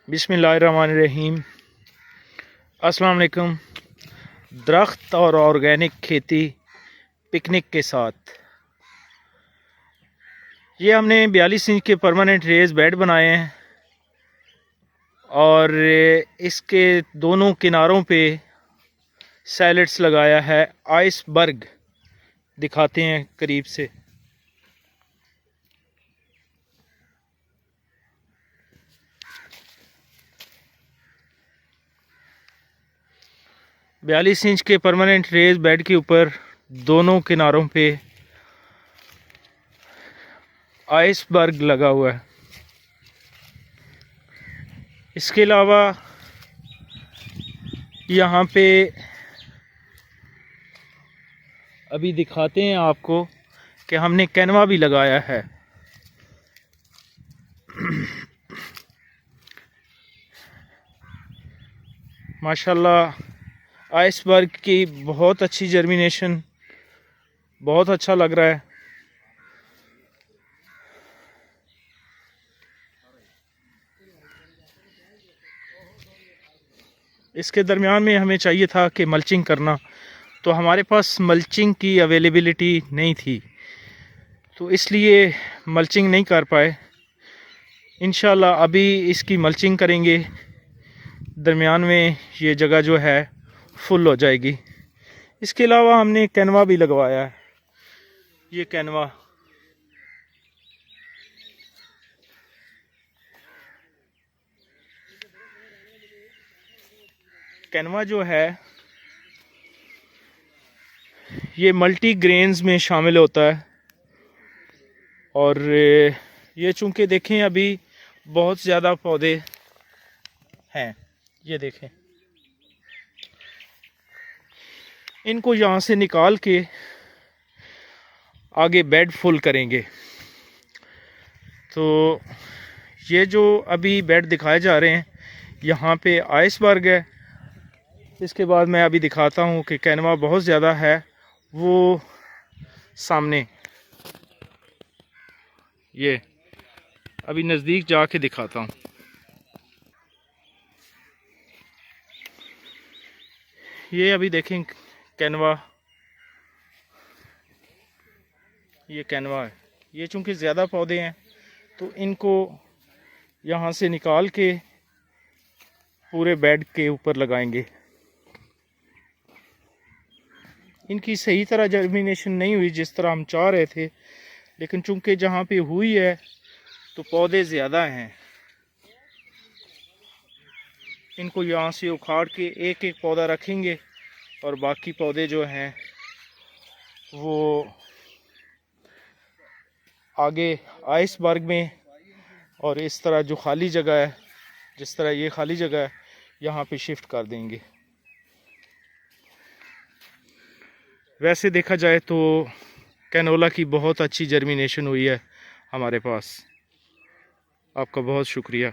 बिस्मिल्लाहिर्रहमानिर्रहीम। अस्सलाम वालेकुम। दरख्त और ऑर्गेनिक खेती पिकनिक के साथ ये हमने 42 इंच के परमानेंट रेज़ बेड बनाए हैं और इसके दोनों किनारों पे सैलेड्स लगाया है। आइसबर्ग दिखाते हैं करीब से। बयालीस इंच के परमानेंट रेज़ बेड के ऊपर दोनों किनारों पे आइसबर्ग लगा हुआ है। इसके अलावा यहाँ पे अभी दिखाते हैं आपको कि हमने कैनवा भी लगाया है। माशाल्लाह आइसबर्ग की बहुत अच्छी जर्मिनेशन, बहुत अच्छा लग रहा है। इसके दरमियान में हमें चाहिए था कि मल्चिंग करना, तो हमारे पास मल्चिंग की अवेलेबिलिटी नहीं थी, तो इसलिए मल्चिंग नहीं कर पाए। इंशाल्लाह अभी इसकी मल्चिंग करेंगे, दरमियान में ये जगह जो है फुल हो जाएगी। इसके अलावा हमने कैनवा भी लगवाया है। ये कैनवा जो है ये मल्टी ग्रेन्स में शामिल होता है। और ये चूँकि देखें अभी बहुत ज़्यादा पौधे हैं, ये देखें, इनको यहाँ से निकाल के आगे बेड फुल करेंगे। तो ये जो अभी बेड दिखाए जा रहे हैं, यहाँ पे आइसबर्ग है। इसके बाद मैं अभी दिखाता हूँ कि कैनवा बहुत ज़्यादा है, वो सामने, ये अभी नज़दीक जाके दिखाता हूँ। ये अभी देखें कैनवा, ये कैनवा है। ये चूँकि ज़्यादा पौधे हैं तो इनको यहाँ से निकाल के पूरे बेड के ऊपर लगाएंगे। इनकी सही तरह जर्मिनेशन नहीं हुई जिस तरह हम चाह रहे थे, लेकिन चूँकि जहाँ पे हुई है तो पौधे ज़्यादा हैं। इनको यहाँ से उखाड़ के एक एक पौधा रखेंगे और बाकी पौधे जो हैं वो आगे आइसबर्ग में, और इस तरह जो खाली जगह है, जिस तरह ये खाली जगह है, यहाँ पे शिफ्ट कर देंगे। वैसे देखा जाए तो कैनोला की बहुत अच्छी जर्मिनेशन हुई है हमारे पास। आपका बहुत शुक्रिया।